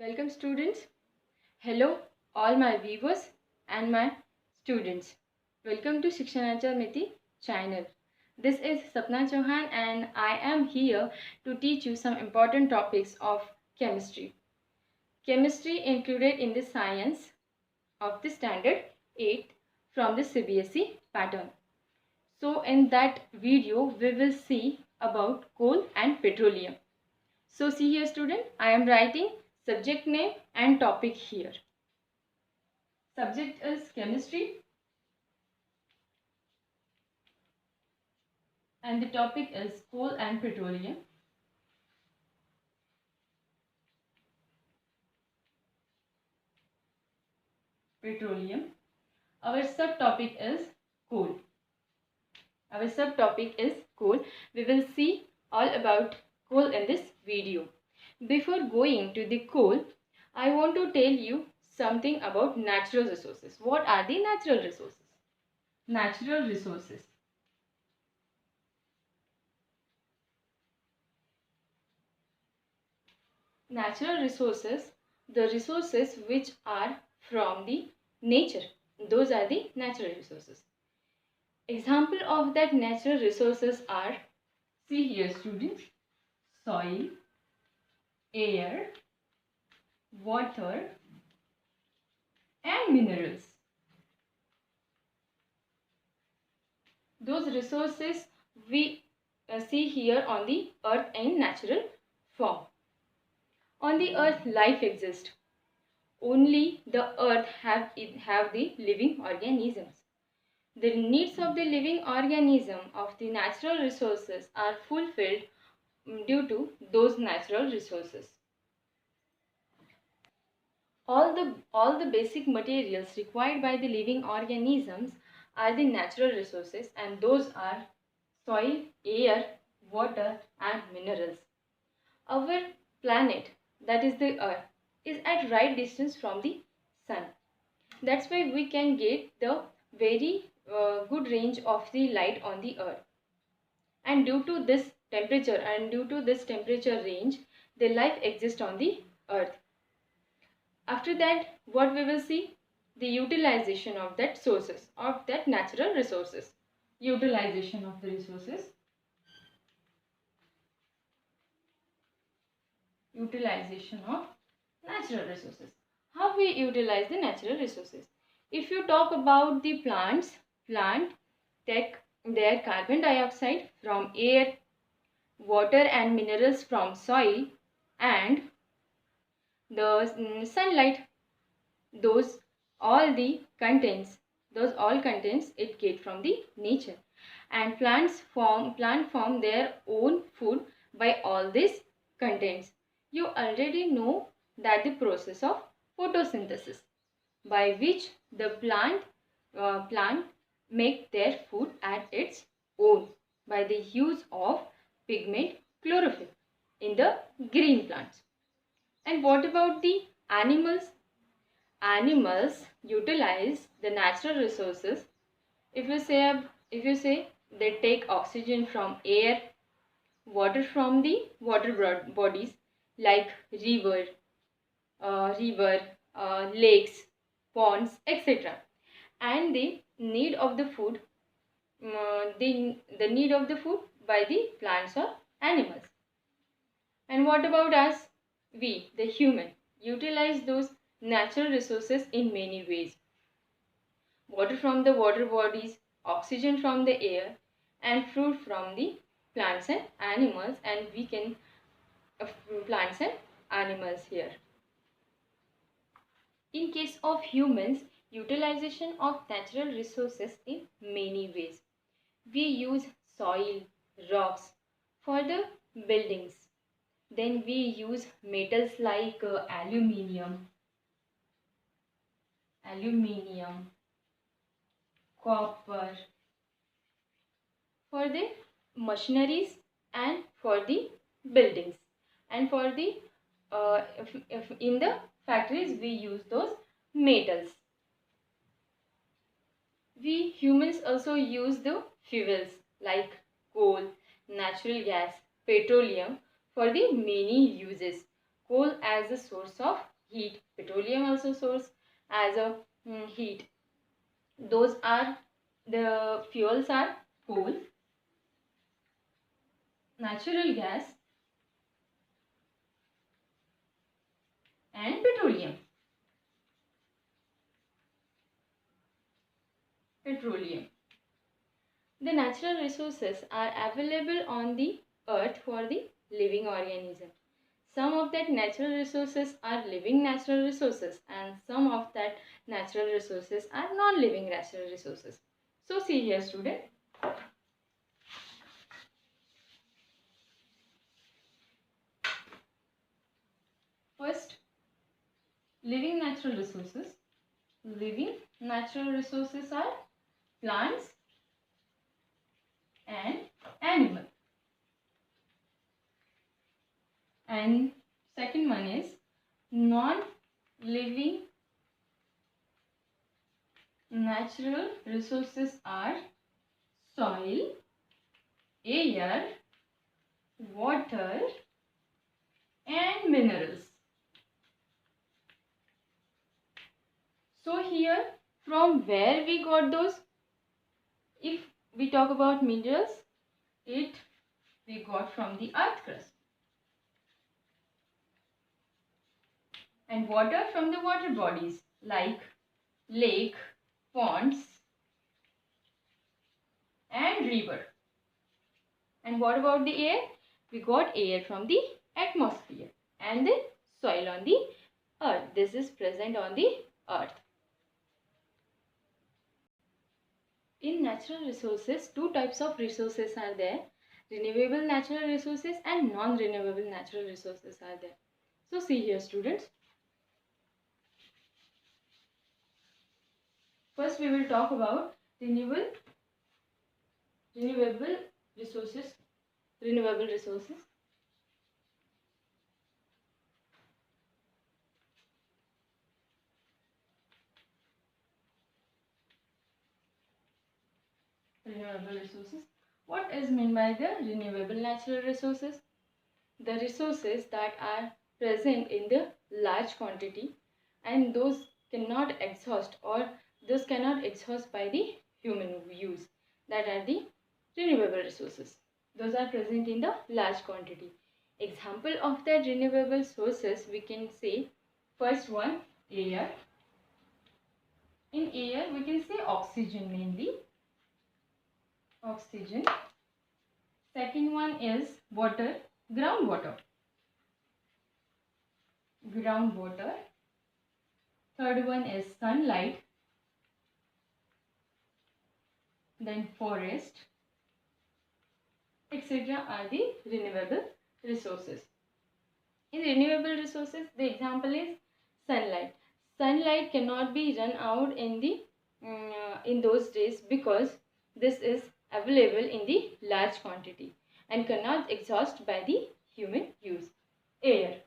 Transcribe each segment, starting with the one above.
Welcome students. Hello all my viewers and my students. Welcome to Shikshanacha Miti channel. This is Sapana Chavan and I am here to teach you some important topics of chemistry. Chemistry included in the science of the standard 8 from the CBSE pattern. So in that video we will see about coal and petroleum. So see here student, I am writing subject name and topic here. Subject is chemistry and the topic is coal and petroleum. Our subtopic is coal. We will see all about coal in this video. Before going to the coal, I want to tell you something about natural resources. What are the natural resources? Natural resources. Natural resources, the resources which are from the nature. Those are the natural resources. Example of that natural resources are, see here students, soil, air, water and minerals. Those resources we see here on the earth in natural form. On the earth life exists. Only the earth have the living organisms. The needs of the living organism of the natural resources are fulfilled due to those natural resources. All the basic materials required by the living organisms are the natural resources, and those are soil, air, water and minerals. Our planet, that is the earth, is at right distance from the sun. That's why we can get the very good range of the light on the earth. And due to this temperature range, the life exists on the earth. After that, what we will see? The utilization of that sources, of that natural resources. Utilization of the resources. Utilization of natural resources. How we utilize the natural resources? If you talk about the plant take their carbon dioxide from air, water and minerals from soil and the sunlight. Those all contents it get from the nature, and plant form their own food by all these contents. You already know that the process of photosynthesis, by which the plant make their food at its own by the use of pigment chlorophyll in the green plants. And what about the animals? Animals utilize the natural resources. If you say they take oxygen from air, water from the water bodies like lakes, ponds, etc. And the need of the food, the need of the food by the plants or animals. And what about us? We, the human, utilize those natural resources in many ways. Water from the water bodies, oxygen from the air, and food from the plants and animals, and we can plants and animals here. In case of humans, utilization of natural resources in many ways. We use soil, rocks for the buildings. Then we use metals like aluminium, copper for the machineries and for the buildings. And for the if in the factories we use those metals. We humans also use the fuels like coal, natural gas, petroleum for the many uses. Coal as a source of heat. Petroleum also source as a heat. Those are the fuels are coal, natural gas and petroleum. The natural resources are available on the earth for the living organism. Some of that natural resources are living natural resources and some of that natural resources are non-living natural resources. So see here student. First, living natural resources. Living natural resources are plants and animal. And second one is non-living natural resources are soil, air, water and minerals. So here from where we got those? If we talk about minerals, we got from the earth crust. And water from the water bodies like lake, ponds and river. And what about the air? We got air from the atmosphere and the soil on the earth. This is present on the earth. In natural resources, two types of resources are there. Renewable natural resources and non-renewable natural resources are there. So see here students. First we will talk about renewable resources. Renewable resources. Renewable resources. What is meant by the renewable natural resources? The resources that are present in the large quantity and those cannot exhaust or those cannot exhaust by the human use. That are the renewable resources. Those are present in the large quantity. Example of that renewable sources we can say, first one, air. In air we can say oxygen mainly. Oxygen. Second one is water, groundwater. Groundwater. Third one is sunlight. Then forest, etc. are the renewable resources. In renewable resources, the example is sunlight. Sunlight cannot be run out in those days because this is available in the large quantity and cannot exhaust by the human use. Air.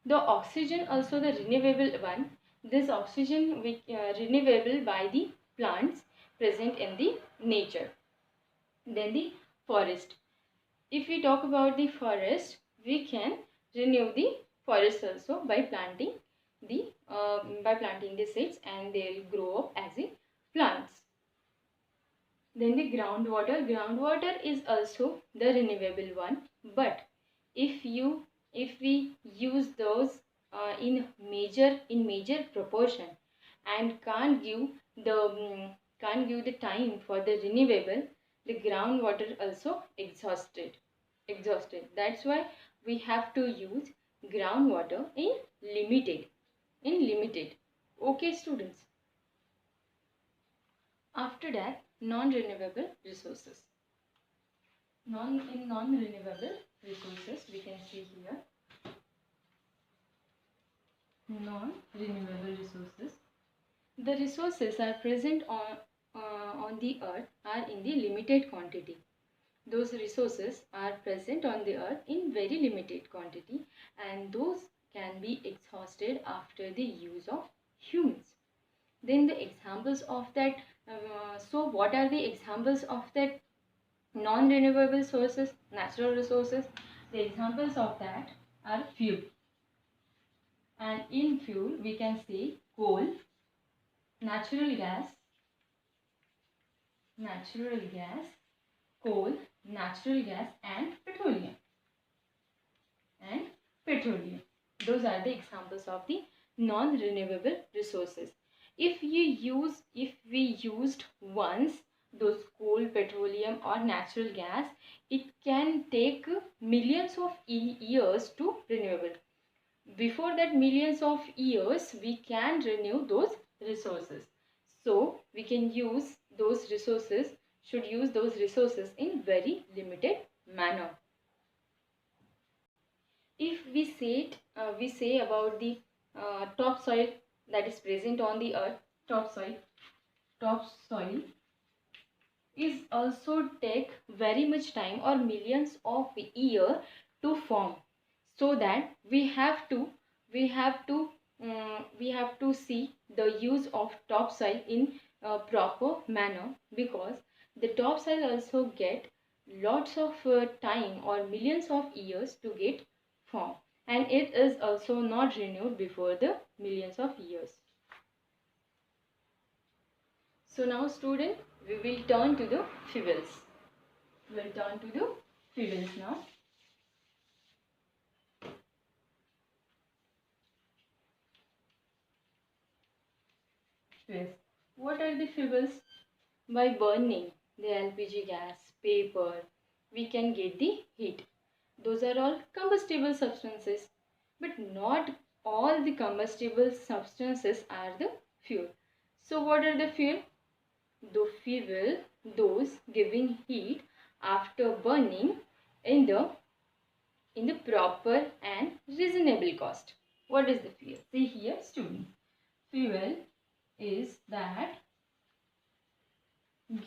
The oxygen also the renewable one. This oxygen renewable by the plants present in the nature. Then the forest. If we talk about the forest, we can renew the forest also by planting the seeds and they will grow up as a plants. Then the groundwater. Groundwater is also the renewable one, but if we use those in major proportion and can't give the time for the renewable, the groundwater also exhausted. That's why we have to use groundwater in limited. Okay students. After that, non-renewable resources. Non-renewable resources we can see here. Non-renewable resources. The resources are present on the earth are in the limited quantity. Those resources are present on the earth in very limited quantity and those can be exhausted after the use of humans. Then the examples of that, so what are the examples of that non-renewable sources, natural resources? The examples of that are few. And in fuel we can say coal, natural gas, coal, natural gas and petroleum. Those are the examples of the non-renewable resources. If we used once those coal, petroleum or natural gas, it can take millions of years to renewable. Before that millions of years, we can renew those resources. So we can use those resources, should use those resources in very limited manner. If we say about the topsoil that is present on the earth, topsoil is also take very much time or millions of year to form. So that we have to see the use of topsoil in a proper manner, because the topsoil also get lots of time or millions of years to get formed, and it is also not renewed before the millions of years. So now student, we will turn to the fuels. Now. Fuels. What are the fuels? By burning the LPG gas, paper, we can get the heat. Those are all combustible substances, but not all the combustible substances are the fuel. So what are the fuel? The fuel, those giving heat after burning in the proper and reasonable cost. What is the fuel? See here, student. Fuel is that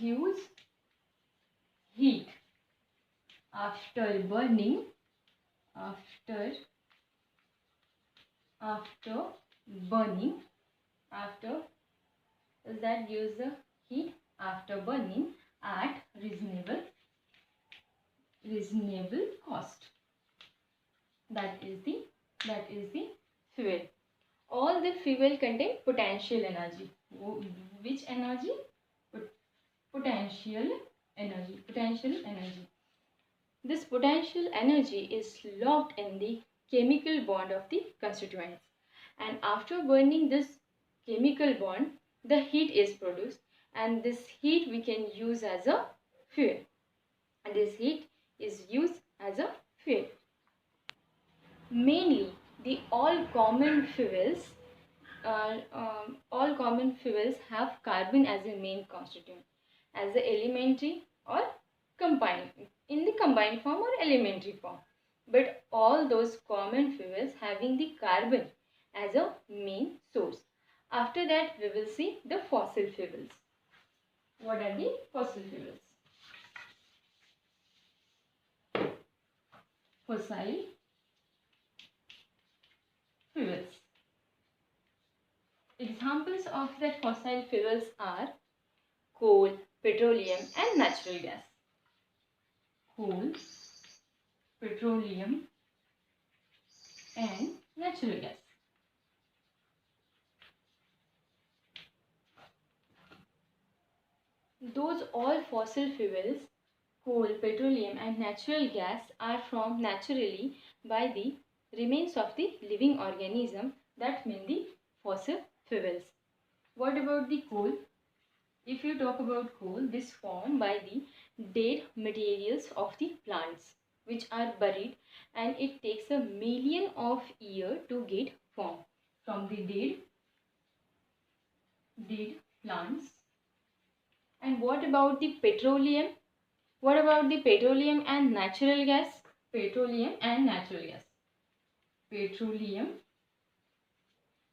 gives heat after burning, after that gives the heat after burning at reasonable cost. That is the fuel. All the fuel contain potential energy. Which energy? Potential energy. This potential energy is locked in the chemical bond of the constituents, and after burning this chemical bond, the heat is produced, and this heat we can use as a fuel. And this heat is used as a fuel. Mainly, the all common fuels have carbon as a main constituent, as the elementary or combined, in the combined form or elementary form. But all those common fuels having the carbon as a main source. After that, we will see the fossil fuels. What are the fossil fuels? Fossil fuels. Examples of the fossil fuels are coal, petroleum and natural gas. Coal, petroleum and natural gas. Those all fossil fuels, coal, petroleum and natural gas, are formed naturally by the remains of the living organism, that mean the fossil fuels. What about the coal? If you talk about coal, this formed by the dead materials of the plants which are buried, and it takes a million of years to get formed from the dead plants. And what about the petroleum? What about the petroleum and natural gas? Petroleum and natural gas. Petroleum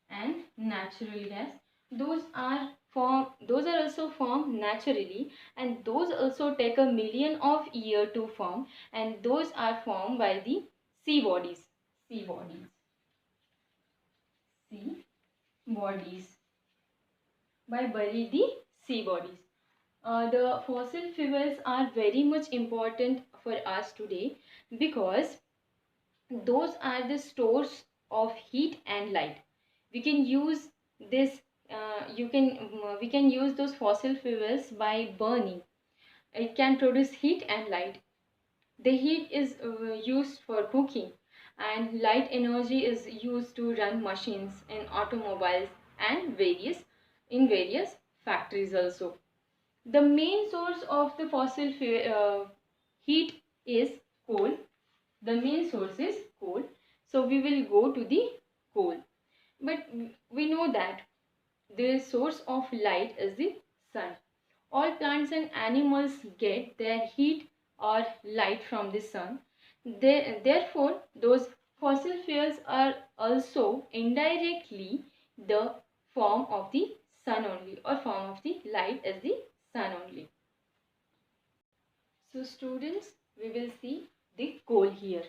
and natural gas. Those are also formed naturally, and those also take a million of years to form, and those are formed by the sea bodies. By burying the sea bodies. The fossil fuels are very much important for us today, because those are the of heat and light. We can use this we can use those fossil fuels by burning. It can produce heat and light. The heat is used for cooking, and light energy is used to run machines in automobiles and various factories also. The main source of the heat is coal. The main source is coal. So we will go to the coal. But we know that the source of light is the sun. All plants and animals get their heat or light from the sun. Therefore, those fossil fuels are also indirectly the form of the sun only, or form of the light as the sun only. So students, we will see the coal here.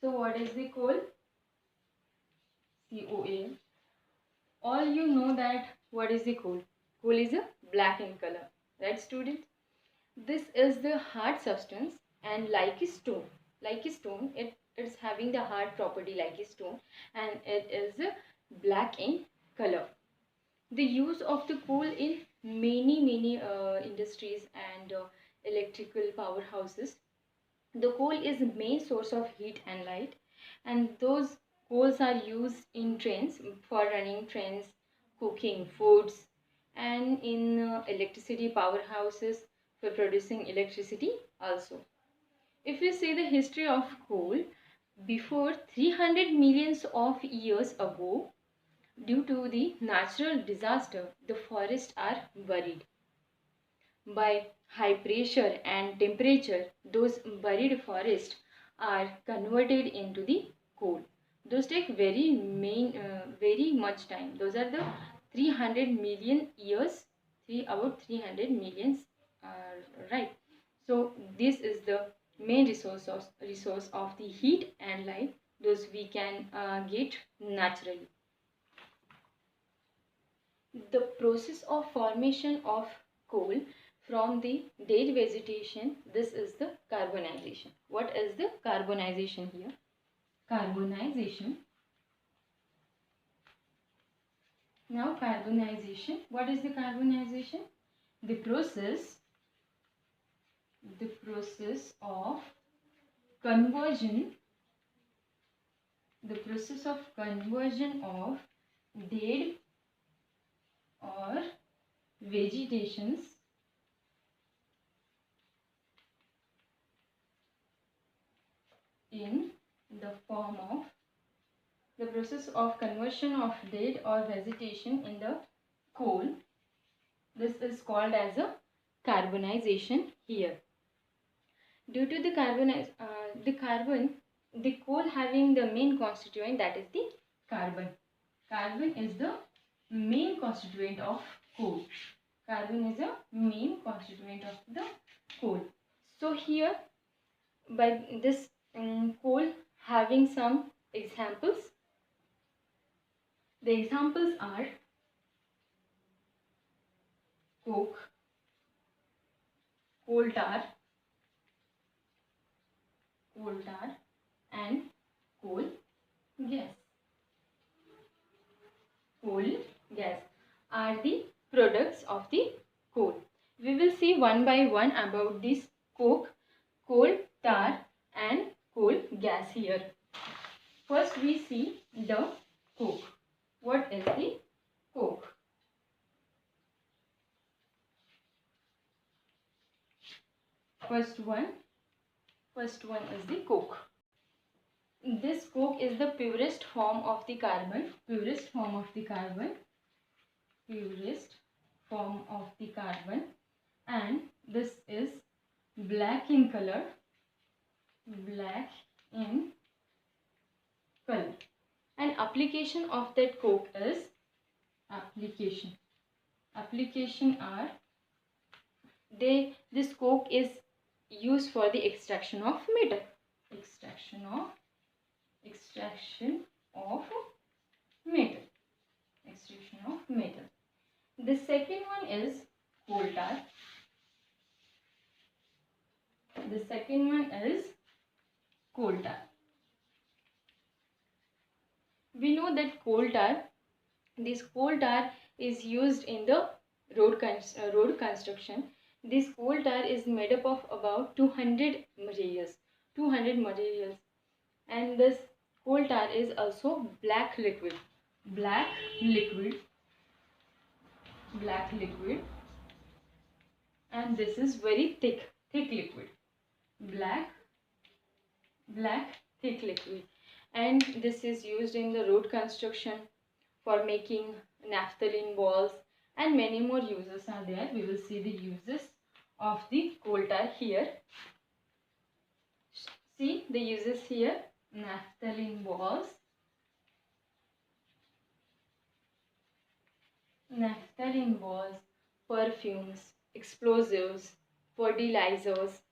So what is the coal? COA. All you know that what is the coal? Coal is a black in color, right student? This is the hard substance, and like a stone, it is having the hard property like a stone, and it is black in color. The use of the coal in many industries and electrical powerhouses. The coal is the main source of heat and light, and those coals are used in trains for running trains, cooking foods, and in electricity powerhouses for producing electricity also. If we see the history of coal, before 300 millions of years ago, due to the natural disaster, the forests are buried. By high pressure and temperature, those buried forests are converted into the coal. Those take very much time. Those are the 300 million years, about 300 millions, right? So this is the main resource of the heat and light. Those we can get naturally. The process of formation of coal from the dead vegetation, this is the carbonization. What is the carbonization here? Carbonization. Now carbonization. What is the carbonization? The process of conversion, of dead or vegetations in the form of the process of conversion of dead or vegetation in the coal. This is called as a carbonization here. Due to the the coal having the main constituent, that is the carbon. Carbon is the main constituent of coal. Carbon is a main constituent of the coal. So here, by this coal having some examples. The examples are coke, coal tar, and coal gas. Coal gas are the products of the coal. We will see one by one about this coke, coal tar, and coal gas here. First we see the coke. What is the coke? First one is the coke. This coke is the purest form of the carbon. And this is black in color. And application of that coke is this coke is used for the extraction of metal. Extraction of metal. The second one is coal tar. coal tar. We know that this coal tar is used in the road construction. This coal tar is made up of about 200 materials. 200 materials. And this coal tar is also black liquid. Black liquid. Black liquid. And this is very thick liquid. Black thick liquid. And this is used in the road construction for making naphthalene walls, and many more uses are there. We will see the uses of the coal tar here. See the uses here. Naphthalene walls, perfumes, explosives, fertilizers.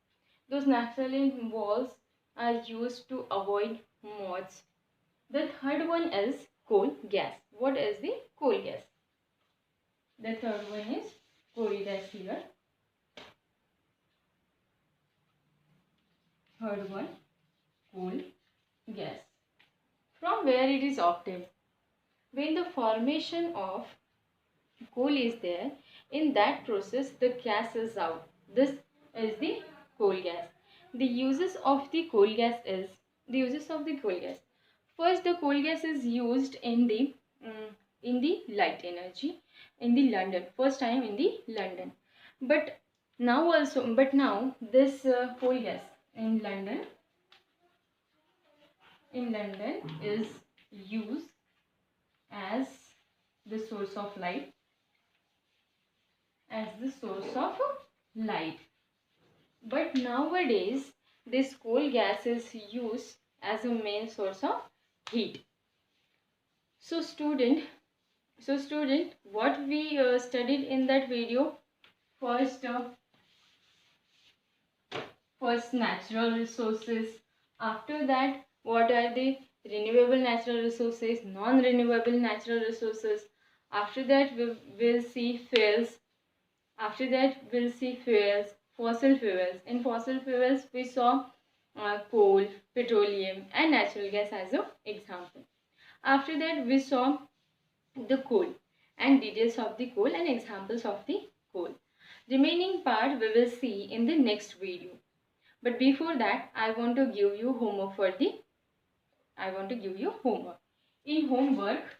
Those naphthalene walls are used to avoid moths. The third one is coal gas. What is the coal gas? The third one is coal gas here. Third one, coal gas. From where it is obtained? When the formation of coal is there, in that process the gas is out. This is the coal gas. The uses of the coal gas is first, the coal gas is used in the light energy in the London. First time in the London, but now this coal gas in London is used as the source of light. But nowadays this coal gas is used as a main source of heat. So student, what we studied in that video, first natural resources. After that, what are the renewable natural resources, non-renewable natural resources. After that, we'll see fuels. After that, we'll see fossil fuels. In fossil fuels, we saw coal, petroleum, and natural gas as an example. After that, we saw the coal and details of the coal and examples of the coal. Remaining part we will see in the next video. But before that, I want to give you homework. In homework,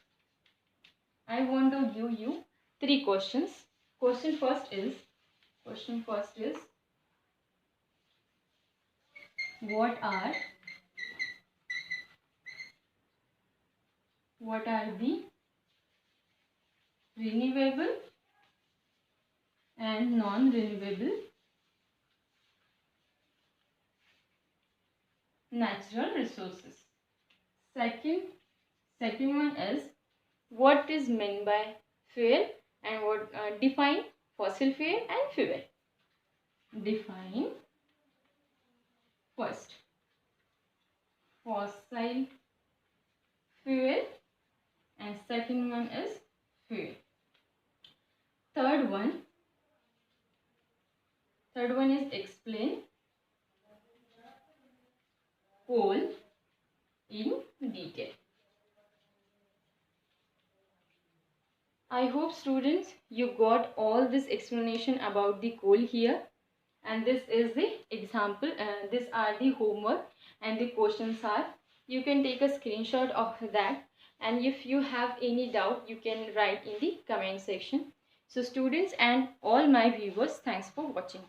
I want to give you 3 questions. Question first is what are the renewable and non-renewable natural resources. Second one is what is meant by fuel, and what define fossil fuel and fuel. Define first fossil fuel and second one is fuel. Third one is explain coal in detail. I hope students you got all this explanation about the coal here, and this is the example. These are the homework and the questions are. You can take a screenshot of that, and if you have any doubt you can write in the comment section. So students and all my viewers, thanks for watching.